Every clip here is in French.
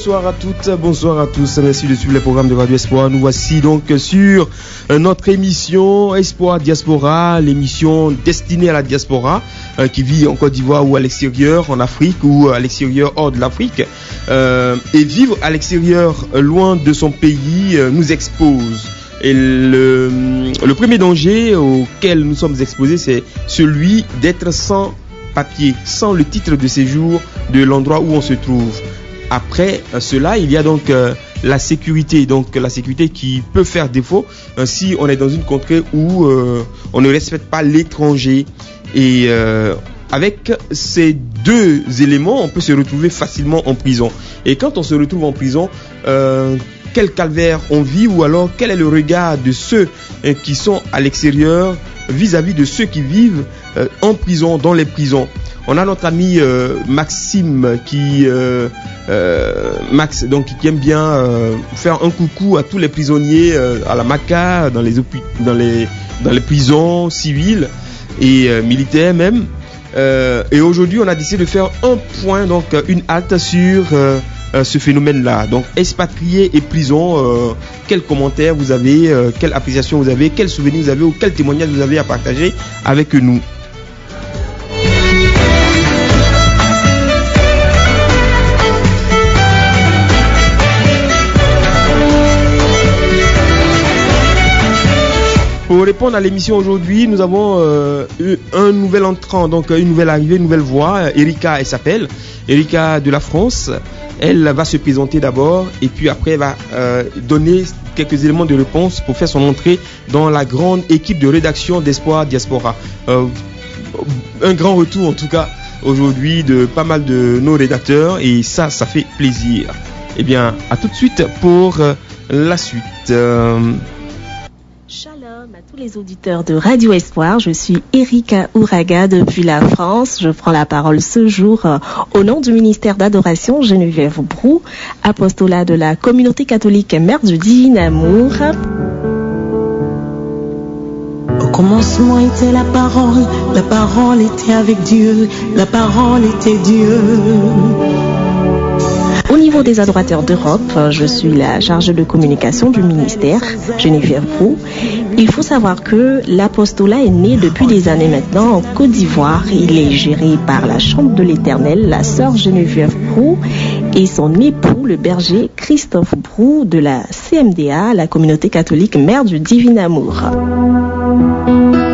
Bonsoir à toutes, bonsoir à tous. Merci de suivre les programmes de Radio Espoir. Nous voici donc sur notre émission Espoir Diaspora, l'émission destinée à la diaspora qui vit en Côte d'Ivoire ou à l'extérieur, en Afrique ou à l'extérieur hors de l'Afrique. Et vivre à l'extérieur, loin de son pays, nous expose. Et le premier danger auquel nous sommes exposés, c'est celui d'être sans papier, sans le titre de séjour de l'endroit où on se trouve. Après cela, il y a donc la sécurité, qui peut faire défaut si on est dans une contrée où on ne respecte pas l'étranger. Et avec ces deux éléments, on peut se retrouver facilement en prison. Et quand on se retrouve en prison, quel calvaire on vit, ou alors quel est le regard de ceux qui sont à l'extérieur vis-à-vis de ceux qui vivent en prison, dans les prisons. On a notre ami Maxime qui aime bien faire un coucou à tous les prisonniers à la Maca, dans les prisons civiles et militaires même. Et aujourd'hui, on a décidé de faire un point, donc une halte sur ce phénomène-là. Donc, expatriés et prison, quels commentaires vous avez, quelle appréciation vous avez, quels souvenirs vous avez ou quels témoignages vous avez à partager avec nous. Pour répondre à l'émission aujourd'hui, nous avons un nouvel entrant, donc une nouvelle arrivée, une nouvelle voix. Erika, elle s'appelle Erika de la France. Elle va se présenter d'abord et puis après elle va donner quelques éléments de réponse pour faire son entrée dans la grande équipe de rédaction d'Espoir Diaspora. Un grand retour en tout cas aujourd'hui de pas mal de nos rédacteurs et ça fait plaisir. Eh bien, à tout de suite pour la suite. Shalom à tous les auditeurs de Radio Espoir, je suis Erika Ouraga depuis la France. Je prends la parole ce jour au nom du ministère d'adoration Geneviève Brou, apostolat de la communauté catholique Mère du Divin Amour. Au commencement était la parole était avec Dieu, la parole était Dieu. Au niveau des adorateurs d'Europe, je suis la chargée de communication du ministère, Geneviève Brou. Il faut savoir que l'apostolat est né depuis des années maintenant en Côte d'Ivoire. Il est géré par la Chambre de l'Éternel, la sœur Geneviève Brou et son époux, le berger Christophe Brou de la CMDA, la communauté catholique Mère du Divin Amour.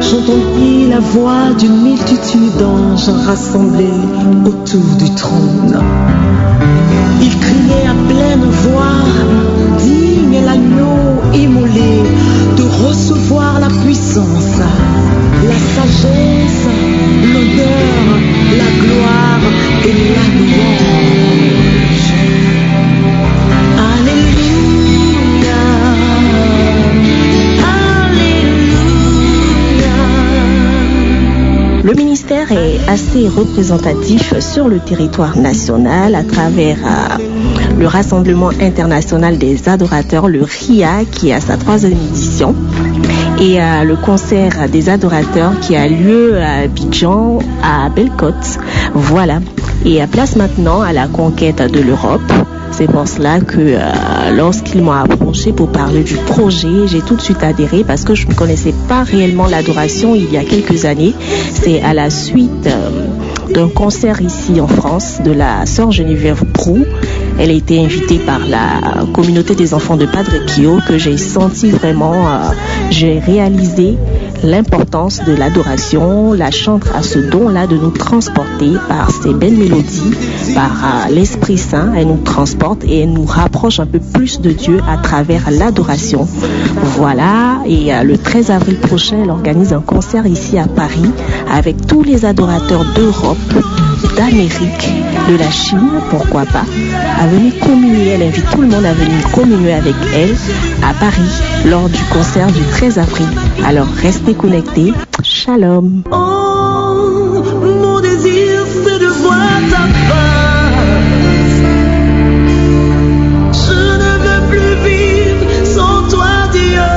J'entendis la voix d'une multitude d'anges rassemblés autour du trône. Il criait à pleine voix, digne est l'agneau immolé de recevoir la puissance, la sagesse, l'honneur, la gloire et la louange. Alléluia, Alléluia. Le ministère est assez représentatif sur le territoire national à travers le Rassemblement international des adorateurs, le RIA, qui a sa 3e édition, et le concert des adorateurs qui a lieu à Abidjan, à Bellecote. Voilà. Et place maintenant à la conquête de l'Europe. C'est pour cela que lorsqu'ils m'ont approché pour parler du projet, j'ai tout de suite adhéré parce que je ne connaissais pas réellement l'adoration il y a quelques années. C'est à la suite d'un concert ici en France de la sœur Geneviève Brou. Elle a été invitée par la communauté des enfants de Padre Pio que j'ai senti vraiment, j'ai réalisé l'importance de l'adoration. La chantre a ce don-là de nous transporter par ses belles mélodies, par l'Esprit Saint. Elle nous transporte et elle nous rapproche un peu plus de Dieu à travers l'adoration. Voilà, et le 13 avril prochain, elle organise un concert ici à Paris avec tous les adorateurs d'Europe, d'Amérique, de la Chine, pourquoi pas, à venir communier. Elle invite tout le monde à venir communier avec elle à Paris lors du concert du 13 avril. Alors restez connectés. Shalom. Oh, mon désir c'est de voir ta face. Je ne veux plus vivre sans toi, Dieu,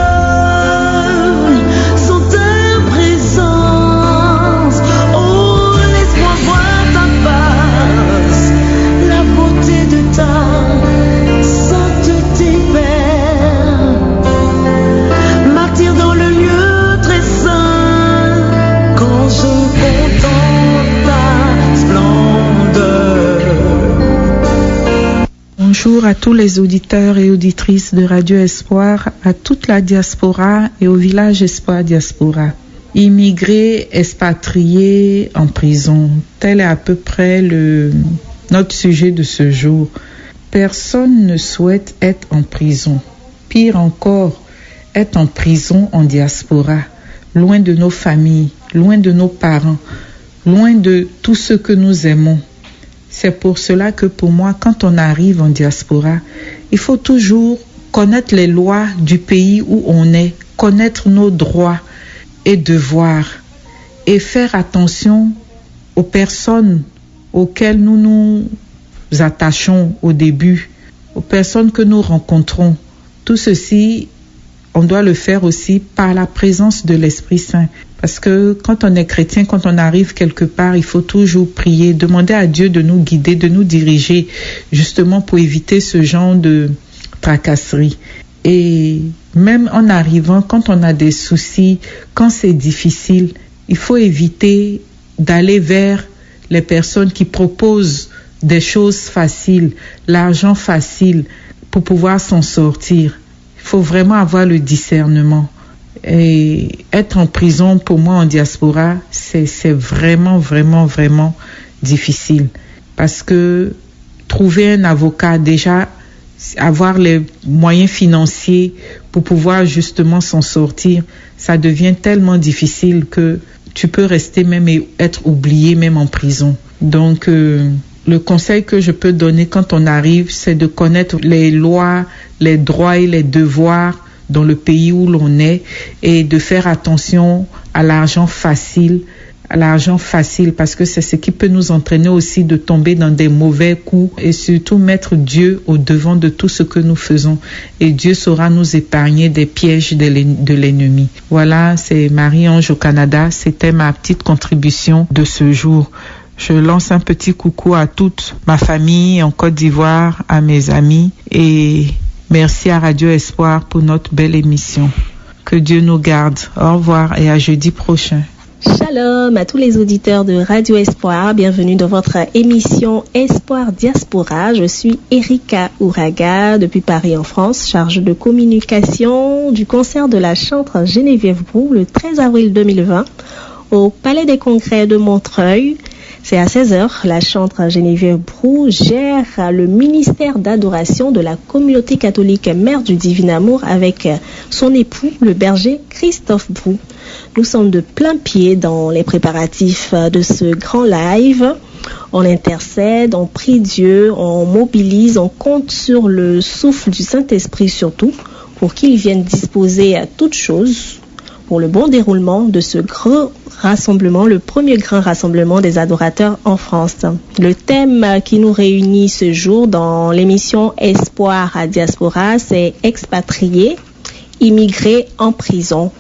sans ta présence. Oh, laisse-moi voir ta face, la beauté de ta bonjour à tous les auditeurs et auditrices de Radio Espoir, à toute la diaspora et au village Espoir Diaspora. Immigrés, expatriés en prison, tel est à peu près notre sujet de ce jour. Personne ne souhaite être en prison. Pire encore, être en prison en diaspora, loin de nos familles, loin de nos parents, loin de tout ce que nous aimons. C'est pour cela que pour moi, quand on arrive en diaspora, il faut toujours connaître les lois du pays où on est, connaître nos droits et devoirs et faire attention aux personnes auxquelles nous nous attachons au début, aux personnes que nous rencontrons. Tout ceci, on doit le faire aussi par la présence de l'Esprit Saint. Parce que quand on est chrétien, quand on arrive quelque part, il faut toujours prier, demander à Dieu de nous guider, de nous diriger, justement pour éviter ce genre de tracasserie. Et même en arrivant, quand on a des soucis, quand c'est difficile, il faut éviter d'aller vers les personnes qui proposent des choses faciles, l'argent facile pour pouvoir s'en sortir. Il faut vraiment avoir le discernement. Et être en prison, pour moi, en diaspora, c'est vraiment, vraiment, vraiment difficile. Parce que trouver un avocat, déjà, avoir les moyens financiers pour pouvoir justement s'en sortir, ça devient tellement difficile que tu peux rester même et être oublié même en prison. Donc, le conseil que je peux donner quand on arrive, c'est de connaître les lois, les droits et les devoirs dans le pays où l'on est et de faire attention à l'argent facile parce que c'est ce qui peut nous entraîner aussi de tomber dans des mauvais coups et surtout mettre Dieu au devant de tout ce que nous faisons et Dieu saura nous épargner des pièges de l'ennemi. Voilà, c'est Marie-Ange au Canada, c'était ma petite contribution de ce jour. Je lance un petit coucou à toute ma famille en Côte d'Ivoire, à mes amis et merci à Radio Espoir pour notre belle émission. Que Dieu nous garde. Au revoir et à jeudi prochain. Shalom à tous les auditeurs de Radio Espoir. Bienvenue dans votre émission Espoir Diaspora. Je suis Erika Ouraga depuis Paris en France, chargée de communication du concert de la chantre Geneviève Brou le 13 avril 2020 au Palais des Congrès de Montreuil. C'est à 16h, la chantre Geneviève Brou gère le ministère d'adoration de la communauté catholique Mère du Divin Amour avec son époux, le berger Christophe Brou. Nous sommes de plein pied dans les préparatifs de ce grand live. On intercède, on prie Dieu, on mobilise, on compte sur le souffle du Saint-Esprit surtout pour qu'il vienne disposer à toutes choses pour le bon déroulement de ce grand rassemblement, le premier grand rassemblement des adorateurs en France. Le thème qui nous réunit ce jour dans l'émission Espoir à Diaspora, c'est expatriés, immigrés en prison.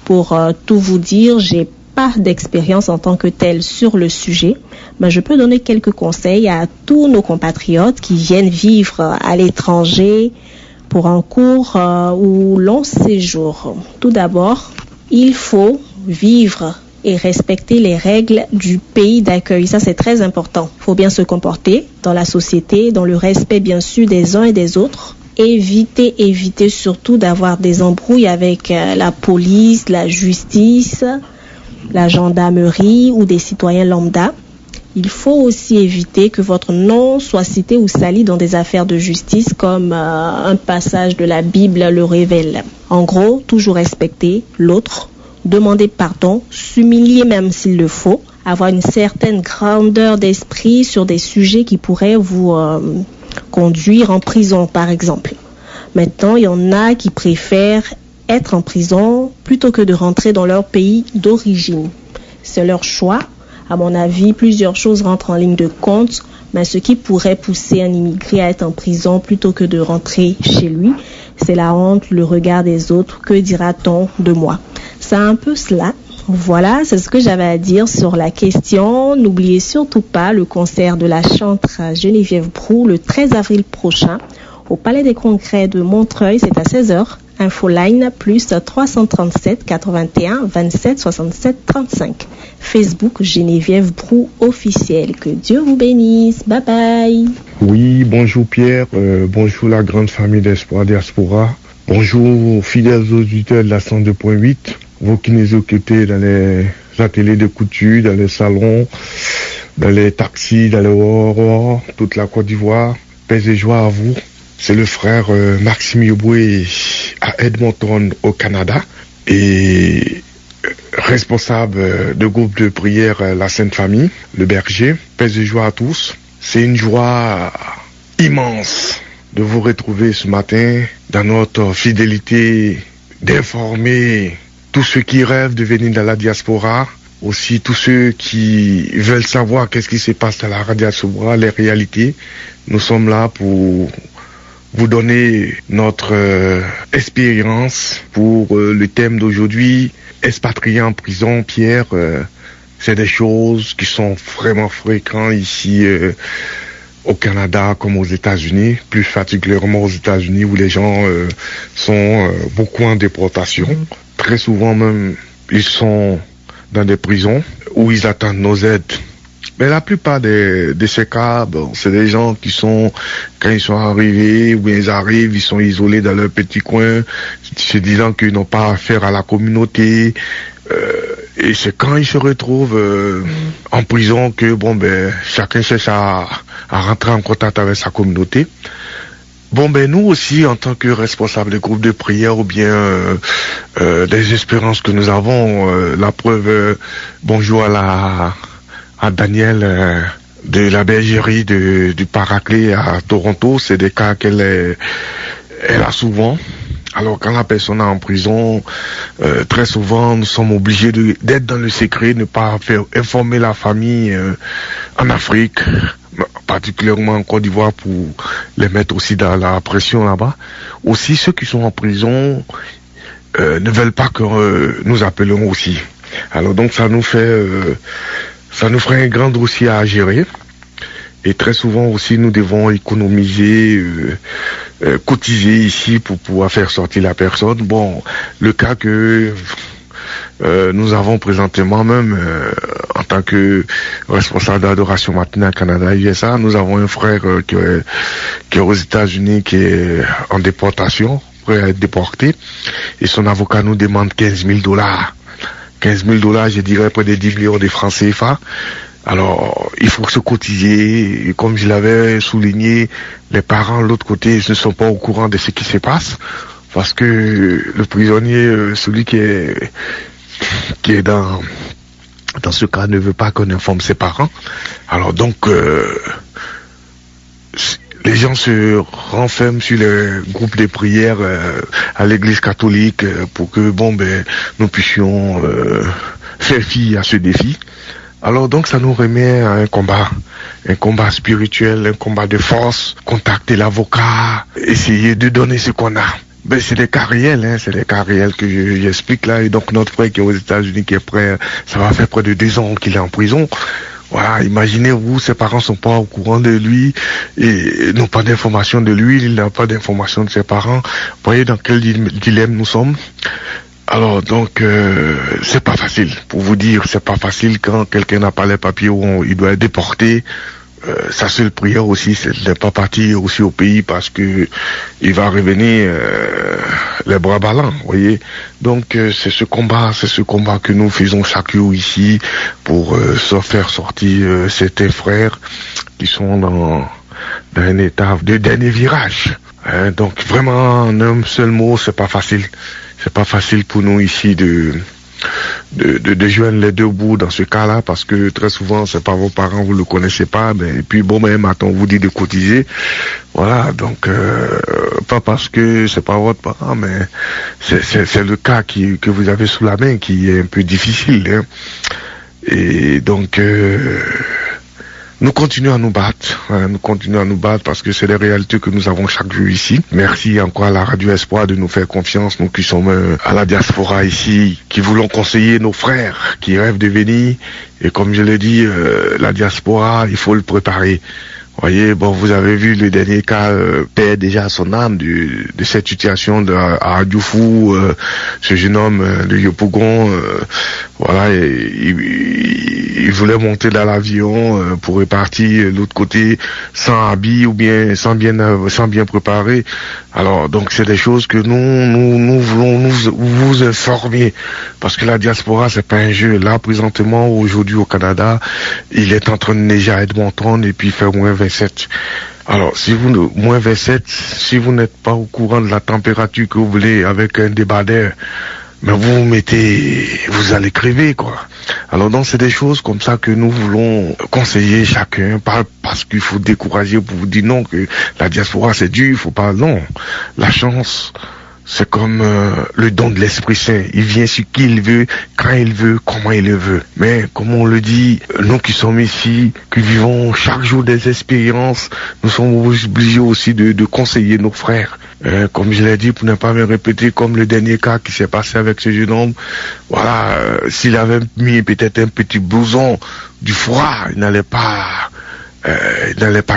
Pour tout vous dire, j'ai pas d'expérience en tant que telle sur le sujet, mais je peux donner quelques conseils à tous nos compatriotes qui viennent vivre à l'étranger pour un court ou long séjour. Tout d'abord, il faut vivre et respecter les règles du pays d'accueil. Ça, c'est très important. Il faut bien se comporter dans la société, dans le respect, bien sûr, des uns et des autres. Éviter surtout d'avoir des embrouilles avec la police, la justice, la gendarmerie ou des citoyens lambda. Il faut aussi éviter que votre nom soit cité ou sali dans des affaires de justice comme un passage de la Bible le révèle. En gros, toujours respecter l'autre, demander pardon, s'humilier même s'il le faut, avoir une certaine grandeur d'esprit sur des sujets qui pourraient vous conduire en prison, par exemple. Maintenant, il y en a qui préfèrent être en prison plutôt que de rentrer dans leur pays d'origine. C'est leur choix. À mon avis, plusieurs choses rentrent en ligne de compte, mais ce qui pourrait pousser un immigré à être en prison plutôt que de rentrer chez lui, c'est la honte, le regard des autres. Que dira-t-on de moi? C'est un peu cela. Voilà, c'est ce que j'avais à dire sur la question. N'oubliez surtout pas le concert de la chantre Geneviève Brou le 13 avril prochain au Palais des Congrès de Montreuil. C'est à 16h. Infoline plus 337 81 27 67 35. Facebook Geneviève Brou officiel. Que Dieu vous bénisse. Bye bye. Oui, bonjour Pierre, bonjour la grande famille d'Espoir Diaspora. Bonjour fidèles auditeurs de la 102.8, vous qui nous écoutez dans les ateliers de couture, dans les salons, dans les taxis, dans les Aurores, toute la Côte d'Ivoire. Paix et joie à vous. C'est le frère Maxime Yoboué à Edmonton au Canada et responsable de groupe de prière La Sainte Famille, le berger. Paix et joie à tous. C'est une joie immense de vous retrouver ce matin dans notre fidélité d'informer tous ceux qui rêvent de venir dans la diaspora, aussi tous ceux qui veulent savoir qu'est-ce qui se passe dans la diaspora, les réalités. Nous sommes là pour vous donner notre expérience pour le thème d'aujourd'hui, expatriés en prison. Pierre, c'est des choses qui sont vraiment fréquentes ici au Canada comme aux États-Unis, plus particulièrement aux États-Unis où les gens sont beaucoup en déportation. Très souvent même, ils sont dans des prisons où ils attendent nos aides. Mais la plupart de ces cas, bon, c'est des gens qui sont, quand ils sont arrivés, ou ils arrivent, ils sont isolés dans leur petit coin, se disant qu'ils n'ont pas affaire à la communauté. Et c'est quand ils se retrouvent en prison que, bon, ben, chacun cherche à rentrer en contact avec sa communauté. Bon, ben, nous aussi, en tant que responsables des groupes de prière ou bien des espérances que nous avons, la preuve, bonjour à Daniel de la bergerie du Paraclet à Toronto, c'est des cas qu'elle a souvent. Alors quand la personne est en prison, très souvent nous sommes obligés d'être dans le secret, ne pas faire informer la famille en Afrique, particulièrement en Côte d'Ivoire pour les mettre aussi dans la pression là-bas. Aussi ceux qui sont en prison ne veulent pas que nous appelions aussi. Alors donc ça nous ferait un grand dossier à gérer. Et très souvent aussi, nous devons économiser, cotiser ici pour pouvoir faire sortir la personne. Bon, le cas que nous avons présentement même, en tant que responsable d'adoration matinale Canada USA, nous avons un frère qui est aux États-Unis, qui est en déportation, prêt à être déporté. Et son avocat nous demande $15,000. 15 000 $, je dirais près de 10 millions de francs CFA. Alors, il faut se cotiser. Et comme je l'avais souligné, les parents de l'autre côté ne sont pas au courant de ce qui se passe. Parce que le prisonnier, celui qui est dans ce cas, ne veut pas qu'on informe ses parents. Alors donc, les gens se renferment sur les groupes de prière à l'église catholique pour que, bon, ben, nous puissions faire fi à ce défi. Alors donc ça nous remet à un combat spirituel, un combat de force, contacter l'avocat, essayer de donner ce qu'on a. Ben c'est des cas réels, c'est des cas réels que j'explique là. Et donc notre frère qui est aux États-Unis, qui est prêt, ça va faire près de 2 ans qu'il est en prison. Voilà, imaginez-vous, ses parents sont pas au courant de lui et n'ont pas d'informations de lui, il n'a pas d'informations de ses parents. Vous voyez dans quel dilemme nous sommes. Alors donc c'est pas facile. Pour vous dire, c'est pas facile quand quelqu'un n'a pas les papiers où il doit être déporté. Sa seule prière aussi, c'est de ne pas partir aussi au pays parce que il va revenir les bras ballants, vous voyez. Donc c'est ce combat que nous faisons chaque jour ici pour faire sortir certains frères qui sont dans un état de dernier virage. Donc vraiment, en un seul mot, c'est pas facile. C'est pas facile pour nous ici de joindre les deux bouts dans ce cas-là, parce que très souvent c'est pas vos parents, vous le connaissez pas, mais et puis bon, mais maintenant on vous dit de cotiser, voilà. Donc pas parce que c'est pas votre parent, mais c'est le cas que vous avez sous la main qui est un peu difficile, hein. Et donc nous continuons à nous battre, parce que c'est les réalités que nous avons chaque jour ici. Merci encore à la Radio Espoir de nous faire confiance, nous qui sommes à la diaspora ici, qui voulons conseiller nos frères qui rêvent de venir. Et comme je l'ai dit, la diaspora, il faut le préparer. Voyez, bon, vous avez vu le dernier cas perd déjà son âme de cette situation à Dioufou, ce jeune homme, le Yopougon, voilà, il voulait monter dans l'avion pour repartir de l'autre côté sans habit ou bien sans bien préparer. Alors donc c'est des choses que nous voulons vous informer, parce que la diaspora c'est pas un jeu. Là présentement aujourd'hui au Canada, il est en train de neiger à Edmonton et puis il fait moins 27. Alors, moins 27, si vous n'êtes pas au courant de la température que vous voulez avec un débardeur, mais vous allez crever, quoi. Alors donc c'est des choses comme ça que nous voulons conseiller chacun, pas parce qu'il faut décourager pour vous dire non que la diaspora c'est dur, il faut pas, non. La chance, c'est comme le don de l'Esprit Saint. Il vient sur qui il veut, quand il veut, comment il le veut. Mais comme on le dit, nous qui sommes ici, qui vivons chaque jour des expériences, nous sommes obligés aussi de conseiller nos frères. Comme je l'ai dit, pour ne pas me répéter, comme le dernier cas qui s'est passé avec ce jeune homme, voilà, s'il avait mis peut-être un petit blouson du froid, il n'allait pas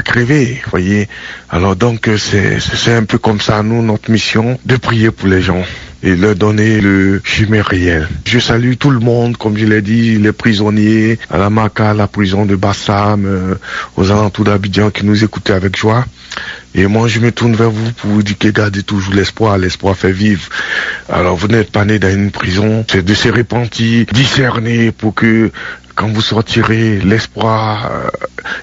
crever, voyez. Alors donc c'est un peu comme ça, nous, notre mission, de prier pour les gens et leur donner le chemin réel. Je salue tout le monde, comme je l'ai dit, les prisonniers, à la Maca, la prison de Bassam, aux alentours d'Abidjan qui nous écoutaient avec joie. Et moi, je me tourne vers vous pour vous dire que gardez toujours l'espoir. L'espoir fait vivre. Alors, vous n'êtes pas né dans une prison. C'est de se repentir, discerner pour que quand vous sortirez, l'espoir,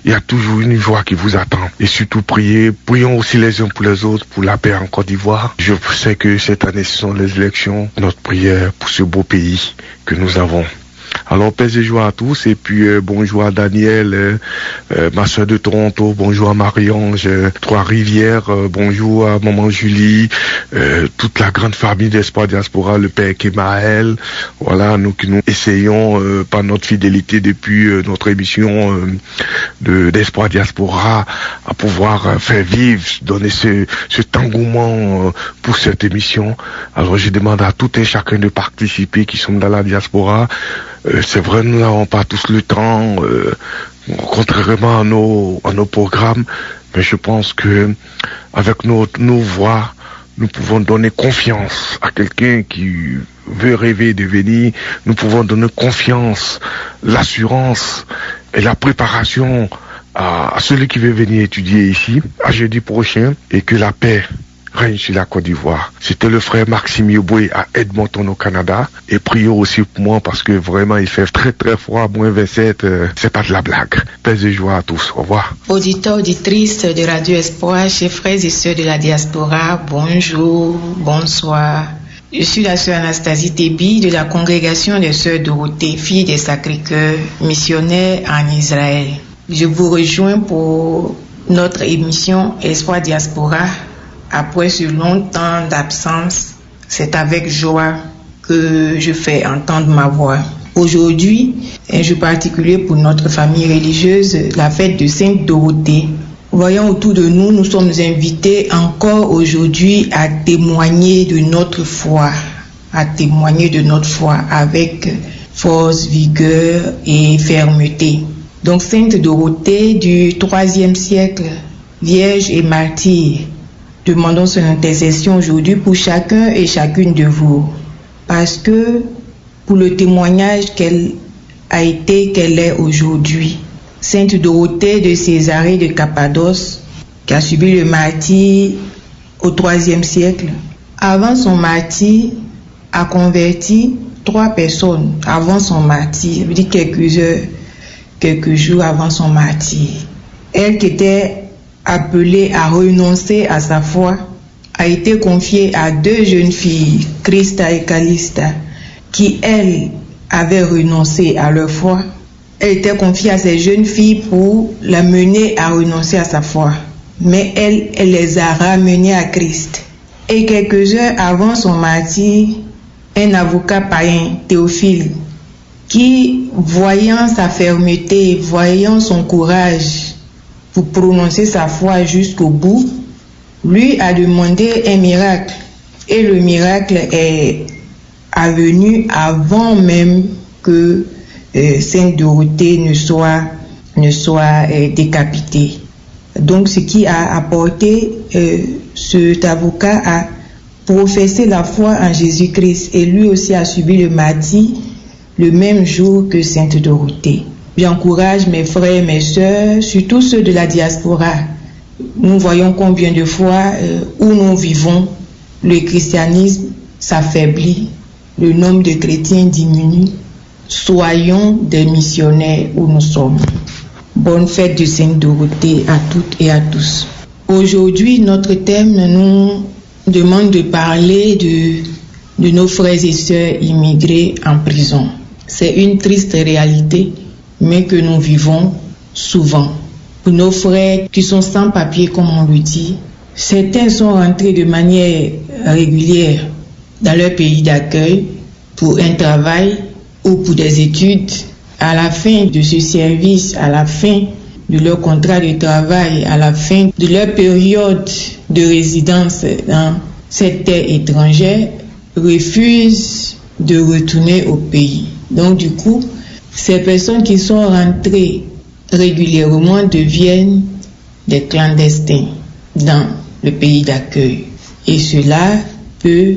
il y a toujours une joie qui vous attend. Et surtout prions aussi les uns pour les autres pour la paix en Côte d'Ivoire. Je sais que cette année, ce sont les élections. Notre prière pour ce beau pays que nous avons. Alors, paix et joie à tous, et puis bonjour à Daniel, ma soeur de Toronto, bonjour à Marie-Ange, Trois-Rivières, bonjour à maman Julie, toute la grande famille d'Espoir Diaspora, le père Kémaël, voilà, nous qui nous essayons par notre fidélité depuis notre émission d'Espoir Diaspora à pouvoir faire vivre, donner cet engouement pour cette émission. Alors je demande à tout et chacun de participer qui sont dans la diaspora. C'est vrai, nous n'avons pas tous le temps, contrairement à nos programmes, mais je pense que avec nos voix, nous pouvons donner confiance à quelqu'un qui veut rêver de venir. Nous pouvons donner confiance, l'assurance et la préparation à celui qui veut venir étudier ici, à jeudi prochain, et que la paix règne sur la Côte d'Ivoire. C'était le frère Maxime Yoboué à Edmonton au Canada. Et prions aussi pour moi parce que vraiment il fait très très froid, moins 27, c'est pas de la blague. Paix et joie à tous. Au revoir. Auditeurs, auditrices de Radio Espoir, chers frères et sœurs de la diaspora, bonjour, bonsoir. Je suis la sœur Anastasie Tebi de la congrégation des sœurs Dorothée, filles des Sacré-Cœur, missionnaires en Israël. Je vous rejoins pour notre émission Espoir Diaspora. Après ce long temps d'absence, c'est avec joie que je fais entendre ma voix. Aujourd'hui, un jour particulier pour notre famille religieuse, la fête de Sainte Dorothée. Voyons autour de nous, nous sommes invités encore aujourd'hui à témoigner de notre foi, avec force, vigueur et fermeté. Donc Sainte Dorothée du IIIe siècle, vierge et martyre. Demandons son intercession aujourd'hui pour chacun et chacune de vous. Parce que pour le témoignage qu'elle est aujourd'hui. Sainte Dorothée de Césarée de Cappadoce, qui a subi le martyre au IIIe siècle. Avant son martyre, a converti 3 personnes avant son martyre, je veux dire quelques jours avant son martyre. Elle qui était appelée à renoncer à sa foi, a été confiée à 2 jeunes filles, Christa et Calista, qui, elles, avaient renoncé à leur foi. Elle était confiée à ces jeunes filles pour la mener à renoncer à sa foi. Mais elle les a ramenées à Christ. Et quelques heures avant son martyre, un avocat païen, Théophile, qui, voyant sa fermeté, voyant son courage, pour prononcer sa foi jusqu'au bout, lui a demandé un miracle. Et le miracle est venu avant même que Sainte Dorothée ne soit décapitée. Donc, ce qui a apporté cet avocat à professer la foi en Jésus-Christ, et lui aussi a subi le martyre le même jour que Sainte Dorothée. J'encourage mes frères, mes sœurs, surtout ceux de la diaspora. Nous voyons combien de fois où nous vivons, le christianisme s'affaiblit, le nombre de chrétiens diminue. Soyons des missionnaires où nous sommes. Bonne fête de Sainte Dorothée à toutes et à tous. Aujourd'hui, notre thème nous demande de parler de nos frères et sœurs immigrés en prison. C'est une triste réalité, mais que nous vivons souvent. Pour nos frères qui sont sans papier, comme on le dit, certains sont rentrés de manière régulière dans leur pays d'accueil pour un travail ou pour des études. À la fin de ce service, à la fin de leur contrat de travail, à la fin de leur période de résidence dans cette terre étrangère, refusent de retourner au pays. Donc du coup, ces personnes qui sont rentrées régulièrement deviennent des clandestins dans le pays d'accueil. Et cela peut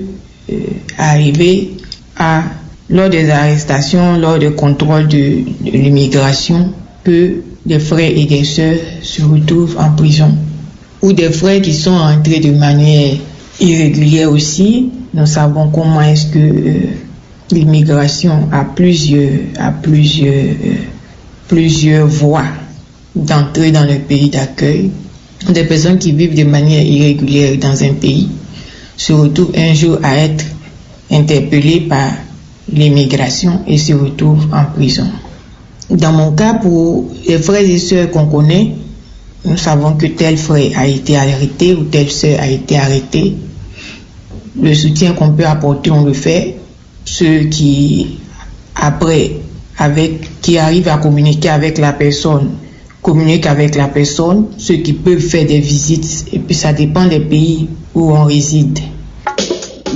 arriver lors des arrestations, lors des contrôles de l'immigration, que des frères et des sœurs se retrouvent en prison. Ou des frères qui sont rentrés de manière irrégulière aussi. Nous savons comment est-ce que l'immigration a plusieurs voies d'entrer dans le pays d'accueil. Des personnes qui vivent de manière irrégulière dans un pays se retrouvent un jour à être interpellées par l'immigration et se retrouvent en prison. Dans mon cas, pour les frères et sœurs qu'on connaît, nous savons que tel frère a été arrêté ou telle sœur a été arrêtée. Le soutien qu'on peut apporter, on le fait. Ceux qui, qui arrivent à communiquer avec la personne, communiquent avec la personne. Ceux qui peuvent faire des visites, et puis ça dépend des pays où on réside.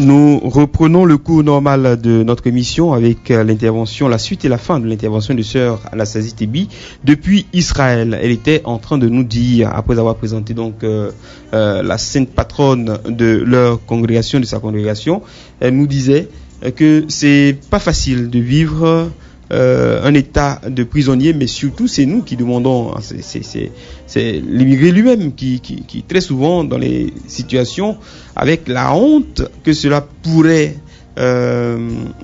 Nous reprenons le cours normal de notre émission avec la suite et la fin de l'intervention de sœur Anastasie Tebi depuis Israël. Elle était en train de nous dire, après avoir présenté donc la sainte patronne de leur congrégation, de sa congrégation, elle nous disait que c'est pas facile de vivre un état de prisonnier, mais surtout c'est nous qui demandons, c'est l'immigré lui-même qui très souvent dans les situations avec la honte que cela pourrait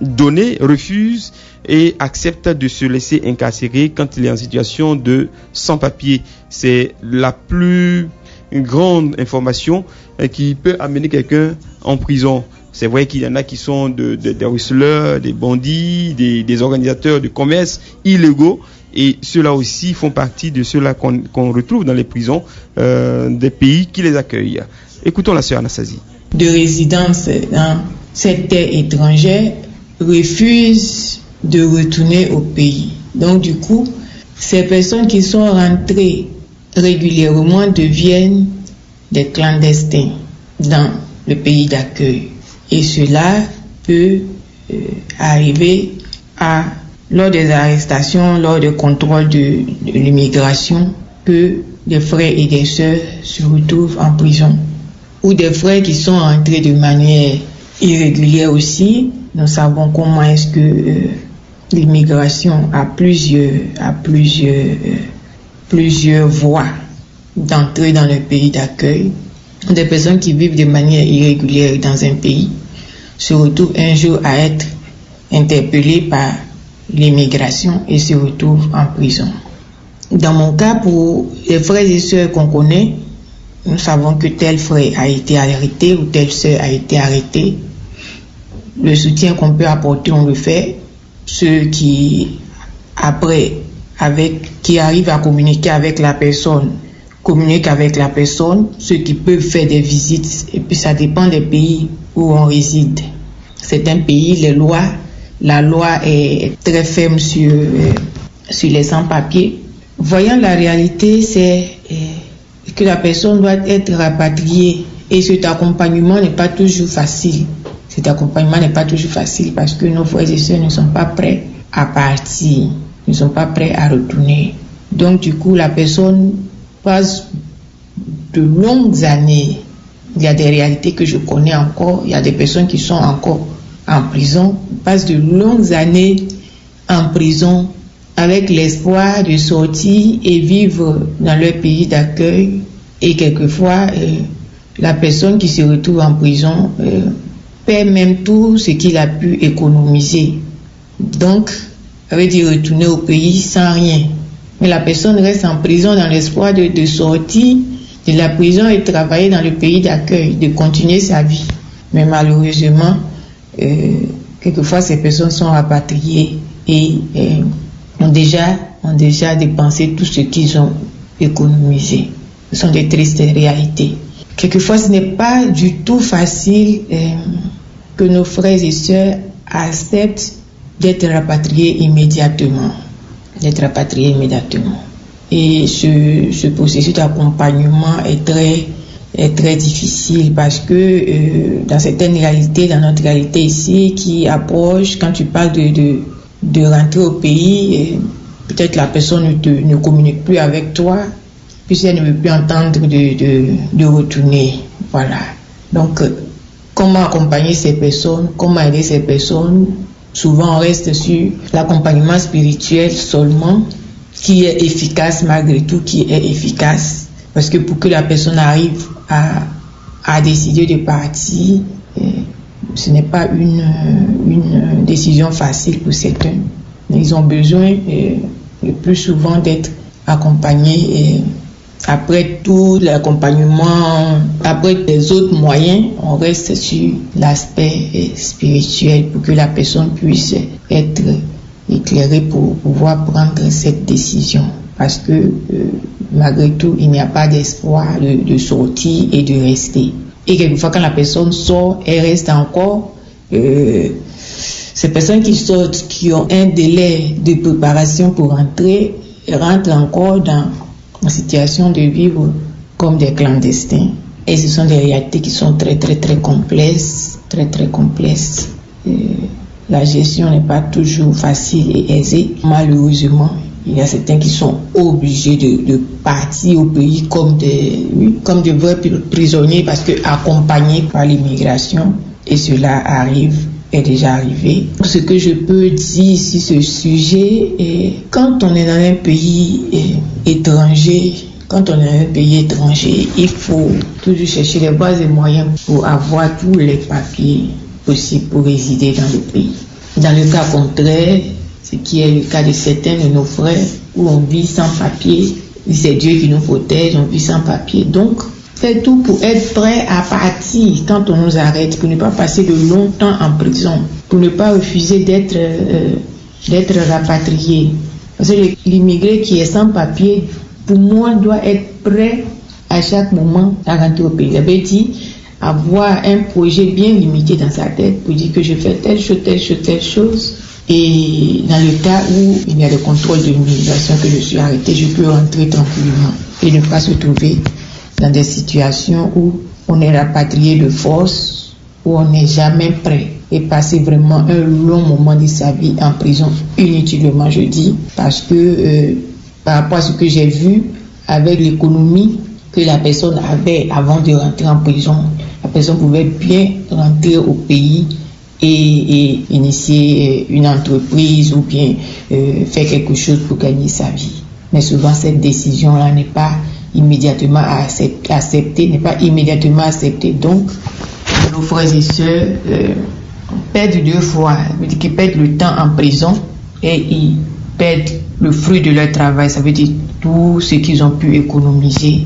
donner, refuse et accepte de se laisser incarcérer quand il est en situation de sans-papier. C'est la plus grande information qui peut amener quelqu'un en prison. C'est vrai qu'il y en a qui sont des receleurs, des bandits, des organisateurs de commerce illégaux, et ceux-là aussi font partie de ceux-là qu'on retrouve dans les prisons des pays qui les accueillent. Écoutons la sœur Anastasie. De résidence dans cette terre étrangère refusent de retourner au pays. Donc du coup, ces personnes qui sont rentrées régulièrement deviennent des clandestins dans le pays d'accueil. Et cela peut arriver lors des arrestations, lors des contrôles de l'immigration, que des frères et des sœurs se retrouvent en prison. Ou des frères qui sont rentrés de manière irrégulière aussi. Nous savons comment est-ce que l'immigration a plusieurs voies d'entrer dans le pays d'accueil. Des personnes qui vivent de manière irrégulière dans un pays se retrouvent un jour à être interpellées par l'immigration et se retrouvent en prison. Dans mon cas, pour les frères et sœurs qu'on connaît, nous savons que tel frère a été arrêté ou telle sœur a été arrêtée. Le soutien qu'on peut apporter, on le fait. Ceux qui arrivent à communiquer avec la personne, communiquent avec la personne. Ceux qui peuvent faire des visites, et puis ça dépend des pays où on réside. C'est un pays, la loi est très ferme sur les sans-papiers. Voyant la réalité, c'est que la personne doit être rapatriée, et cet accompagnement n'est pas toujours facile. Parce que nos frères et sœurs ne sont pas prêts à partir, ne sont pas prêts à retourner. Donc du coup, la personne passe de longues années. Il y a des réalités que je connais encore. Il y a des personnes qui sont encore en prison, passent de longues années en prison avec l'espoir de sortir et vivre dans leur pays d'accueil. Et quelquefois, la personne qui se retrouve en prison perd même tout ce qu'il a pu économiser. Donc, ça veut dire retourner au pays sans rien. Mais la personne reste en prison dans l'espoir de sortir de la prison et travailler dans le pays d'accueil, de continuer sa vie. Mais malheureusement, quelquefois ces personnes sont rapatriées et ont déjà dépensé tout ce qu'ils ont économisé. Ce sont des tristes réalités. Quelquefois, ce n'est pas du tout facile que nos frères et sœurs acceptent d'être rapatriés immédiatement. Et ce processus d'accompagnement est très difficile parce que dans certaines réalités, dans notre réalité ici, qui approche, quand tu parles de rentrer au pays, peut-être la personne ne communique plus avec toi, puisqu'elle ne veut plus entendre de retourner. Voilà. Donc, comment accompagner ces personnes, comment aider ces personnes? Souvent, on reste sur l'accompagnement spirituel seulement, qui est efficace malgré tout, qui est efficace. Parce que pour que la personne arrive à décider de partir, ce n'est pas une décision facile pour certains. Mais ils ont besoin le plus souvent d'être accompagnés. Et après tout l'accompagnement, après les autres moyens, on reste sur l'aspect spirituel pour que la personne puisse être éclairée pour pouvoir prendre cette décision. Parce que malgré tout, il n'y a pas d'espoir de sortir et de rester. Et quelquefois, quand la personne sort, elle reste encore. Ces personnes qui sortent, qui ont un délai de préparation pour rentrer, rentrent encore dans une situation de vivre comme des clandestins. Et ce sont des réalités qui sont très, très, très complexes. Très, très complexes. La gestion n'est pas toujours facile et aisée. Malheureusement, il y a certains qui sont obligés de partir au pays comme des vrais prisonniers parce que accompagnés par l'immigration. Et cela est déjà arrivé. Ce que je peux dire sur ce sujet, quand on est dans un pays étranger, il faut toujours chercher les bases et moyens pour avoir tous les papiers possibles pour résider dans le pays. Dans le cas contraire, ce qui est le cas de certains de nos frères, où on vit sans papier, c'est Dieu qui nous protège, on vit sans papier. Donc, c'est tout pour être prêt à partir quand on nous arrête, pour ne pas passer de longtemps en prison, pour ne pas refuser d'être rapatrié. Parce que l'immigré qui est sans papier, pour moi, doit être prêt à chaque moment à rentrer au pays. Il avait dit avoir un projet bien limité dans sa tête pour dire que je fais telle chose. Et dans le cas où il y a le contrôle de l'immigration, que je suis arrêté, je peux rentrer tranquillement et ne pas se trouver dans des situations où on est rapatrié de force, où on n'est jamais prêt et passer vraiment un long moment de sa vie en prison, inutilement je dis, parce que par rapport à ce que j'ai vu avec l'économie que la personne avait avant de rentrer en prison, la personne pouvait bien rentrer au pays et initier une entreprise ou bien faire quelque chose pour gagner sa vie. Mais souvent cette décision-là n'est pas immédiatement acceptée. Donc, nos frères et sœurs perdent deux fois. Ils perdent le temps en prison et ils perdent le fruit de leur travail. Ça veut dire tout ce qu'ils ont pu économiser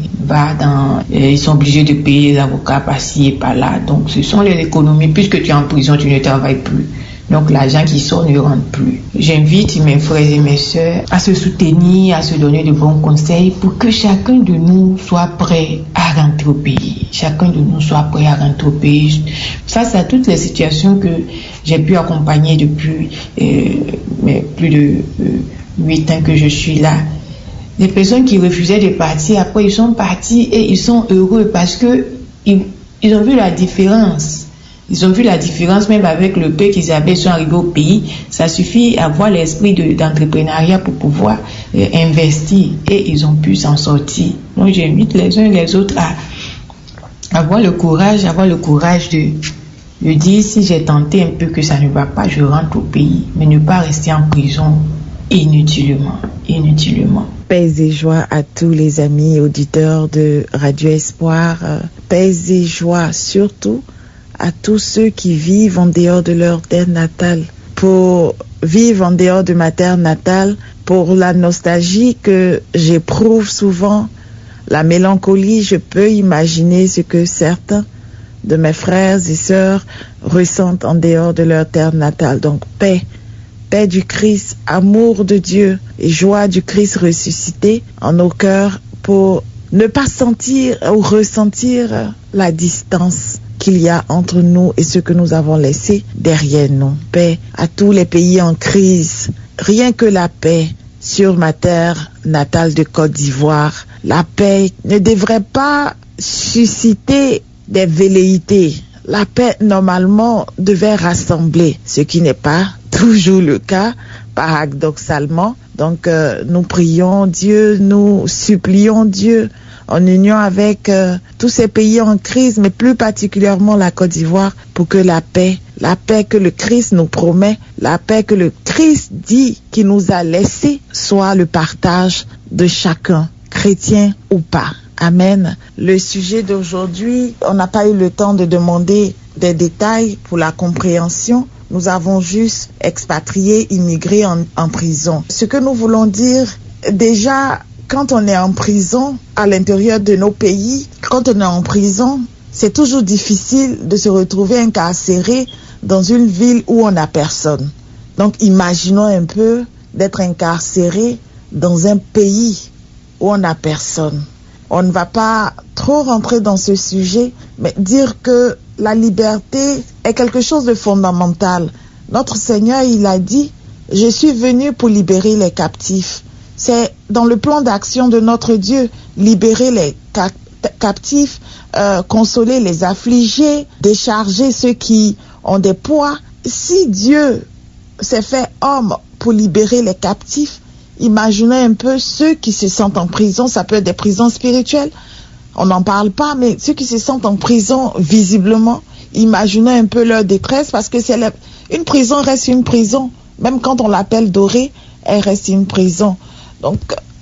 ils sont obligés de payer les avocats par-ci et par-là. Donc, ce sont les économies. Puisque tu es en prison, tu ne travailles plus. Donc, l'argent qui sort ne rentre plus. J'invite mes frères et mes sœurs à se soutenir, à se donner de bons conseils pour que chacun de nous soit prêt à rentrer au pays. Face à toutes les situations que j'ai pu accompagner depuis plus de 8 ans que je suis là. Les personnes qui refusaient de partir, après ils sont partis et ils sont heureux parce que ils ont vu la différence Ils ont vu la différence même avec le peu qu'ils avaient, ils sont arrivés au pays. Ça suffit à avoir l'esprit d'entrepreneuriat pour pouvoir investir et ils ont pu s'en sortir. Donc j'invite les uns et les autres à avoir le courage de dire si j'ai tenté un peu que ça ne va pas, je rentre au pays, mais ne pas rester en prison inutilement. Paix et joie à tous les amis auditeurs de Radio Espoir. Paix et joie surtout à tous ceux qui vivent en dehors de leur terre natale. Pour vivre en dehors de ma terre natale, pour la nostalgie que j'éprouve souvent, la mélancolie, je peux imaginer ce que certains de mes frères et sœurs ressentent en dehors de leur terre natale. Donc paix du Christ, amour de Dieu et joie du Christ ressuscité en nos cœurs pour ne pas sentir ou ressentir la distance qu'il y a entre nous et ce que nous avons laissé derrière nous. Paix à tous les pays en crise. Rien que la paix sur ma terre natale de Côte d'Ivoire. La paix ne devrait pas susciter des velléités. La paix, normalement, devait rassembler, ce qui n'est pas toujours le cas, paradoxalement. Donc, nous prions Dieu, nous supplions Dieu en union avec tous ces pays en crise, mais plus particulièrement la Côte d'Ivoire, pour que la paix que le Christ nous promet, la paix que le Christ dit qu'il nous a laissée, soit le partage de chacun, chrétien ou pas. Amen. Le sujet d'aujourd'hui, on n'a pas eu le temps de demander des détails pour la compréhension. Nous avons juste expatrié, immigré en prison. Ce que nous voulons dire, déjà, quand on est en prison, à l'intérieur de nos pays, quand on est en prison, c'est toujours difficile de se retrouver incarcéré dans une ville où on n'a personne. Donc, imaginons un peu d'être incarcéré dans un pays où on n'a personne. On ne va pas trop rentrer dans ce sujet, mais dire que la liberté est quelque chose de fondamental. Notre Seigneur, il a dit, « Je suis venu pour libérer les captifs ». C'est dans le plan d'action de notre Dieu, libérer les captifs, consoler les affligés, décharger ceux qui ont des poids. Si Dieu s'est fait homme pour libérer les captifs, imaginez un peu ceux qui se sentent en prison, ça peut être des prisons spirituelles, on n'en parle pas, mais ceux qui se sentent en prison visiblement, imaginez un peu leur détresse, parce que une prison reste une prison, même quand on l'appelle dorée, elle reste une prison. Donc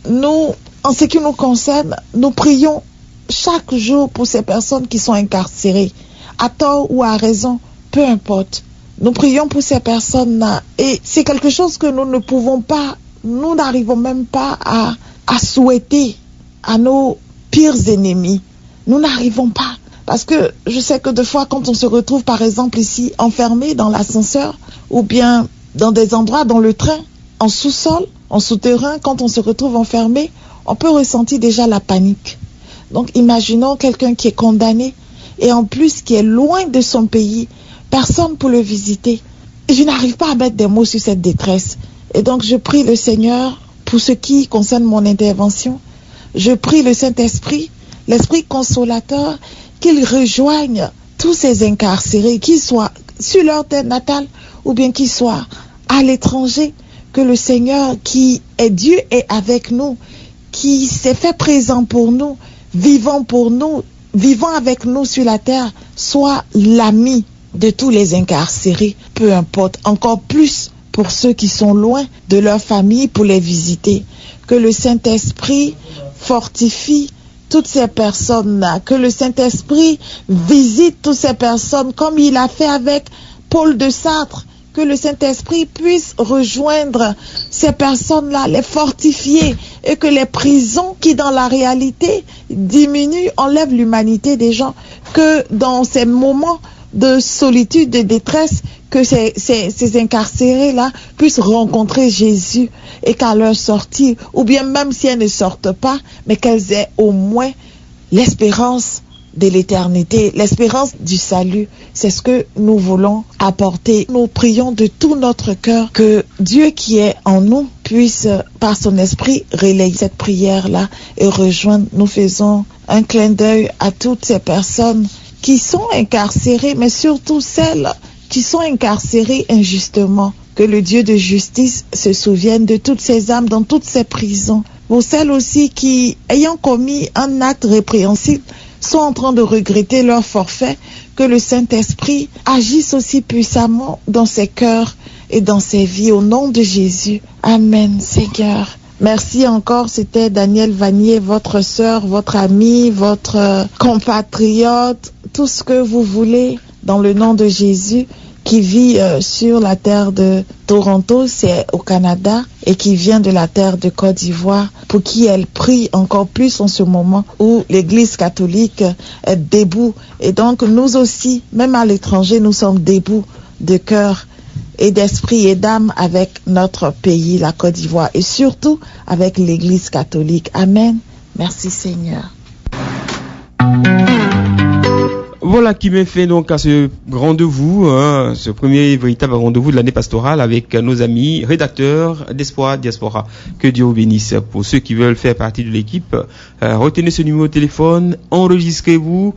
nous, en ce qui nous concerne, nous prions chaque jour pour ces personnes qui sont incarcérées, à tort ou à raison, peu importe. Nous prions pour ces personnes-là, et c'est quelque chose que nous ne pouvons pas, nous n'arrivons même pas à souhaiter à nos pires ennemis. Nous n'arrivons pas. Parce que je sais que des fois, quand on se retrouve, par exemple, ici, enfermé dans l'ascenseur, ou bien dans des endroits, dans le train, en sous-sol, en souterrain, quand on se retrouve enfermé, on peut ressentir déjà la panique. Donc, imaginons quelqu'un qui est condamné, et en plus qui est loin de son pays, personne pour le visiter. Et je n'arrive pas à mettre des mots sur cette détresse. Et donc, je prie le Seigneur, pour ce qui concerne mon intervention, je prie le Saint-Esprit, l'Esprit consolateur, qu'il rejoigne tous ces incarcérés, qu'ils soient sur leur terre natale ou bien qu'ils soient à l'étranger, que le Seigneur qui est Dieu est avec nous, qui s'est fait présent pour nous, vivant avec nous sur la terre, soit l'ami de tous les incarcérés, peu importe, encore plus pour ceux qui sont loin de leur famille pour les visiter. Que le Saint-Esprit fortifie toutes ces personnes-là, que le Saint-Esprit visite toutes ces personnes comme il a fait avec Paul de Sartre, que le Saint-Esprit puisse rejoindre ces personnes-là, les fortifier, et que les prisons qui dans la réalité diminuent, enlèvent l'humanité des gens, que dans ces moments de solitude, de détresse, que ces incarcérés-là puissent rencontrer Jésus et qu'à leur sortie, ou bien même si elles ne sortent pas, mais qu'elles aient au moins l'espérance de l'éternité, l'espérance du salut. C'est ce que nous voulons apporter. Nous prions de tout notre cœur que Dieu qui est en nous puisse, par son esprit, relayer cette prière-là et rejoindre. Nous faisons un clin d'œil à toutes ces personnes qui sont incarcérées, mais surtout celles qui sont incarcérées injustement. Que le Dieu de justice se souvienne de toutes ces âmes dans toutes ces prisons. Pour celles aussi qui, ayant commis un acte répréhensible, sont en train de regretter leur forfait, que le Saint-Esprit agisse aussi puissamment dans ces cœurs et dans ces vies. Au nom de Jésus. Amen, Seigneur. Merci encore, c'était Danielle Vanier, votre sœur, votre amie, votre compatriote, tout ce que vous voulez, dans le nom de Jésus, qui vit sur la terre de Toronto, c'est au Canada, et qui vient de la terre de Côte d'Ivoire, pour qui elle prie encore plus en ce moment où l'Église catholique est debout. Et donc nous aussi, même à l'étranger, nous sommes debout de cœur et d'esprit et d'âme avec notre pays, la Côte d'Ivoire, et surtout avec l'Église catholique. Amen. Merci Seigneur. Voilà qui me fait donc à ce rendez-vous, ce premier véritable rendez-vous de l'année pastorale avec nos amis rédacteurs d'Espoir Diaspora. Que Dieu vous bénisse. Pour ceux qui veulent faire partie de l'équipe, retenez ce numéro de téléphone, enregistrez-nous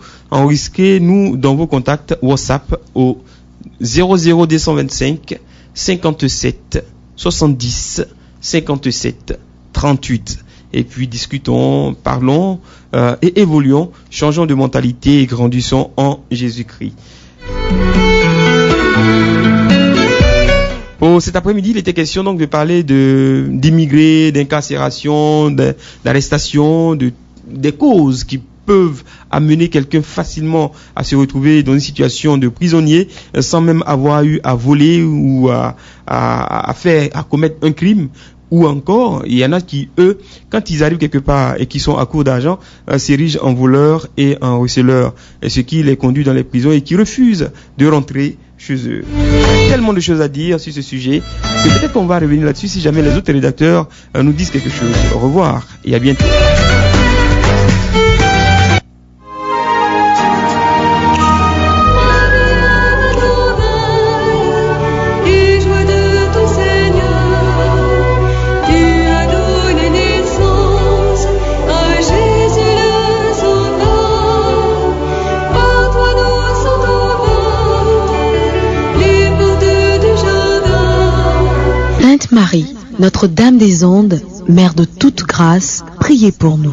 dans vos contacts WhatsApp au 00225 57 70 57 38. Et puis discutons, parlons et évoluons, changeons de mentalité et grandissons en Jésus-Christ. Pour cet après-midi, il était question donc de parler d'immigrés, d'incarcération, d'arrestation, des causes qui peuvent amener quelqu'un facilement à se retrouver dans une situation de prisonnier sans même avoir eu à voler ou à commettre un crime. Ou encore, il y en a qui, eux, quand ils arrivent quelque part et qui sont à court d'argent, s'érigent en voleurs et en receleurs, et ce qui les conduit dans les prisons et qui refusent de rentrer chez eux. Il y a tellement de choses à dire sur ce sujet que peut-être qu'on va revenir là-dessus si jamais les autres rédacteurs nous disent quelque chose. Au revoir et à bientôt. Sainte Marie, Notre-Dame des Ondes, Mère de toute grâce, priez pour nous.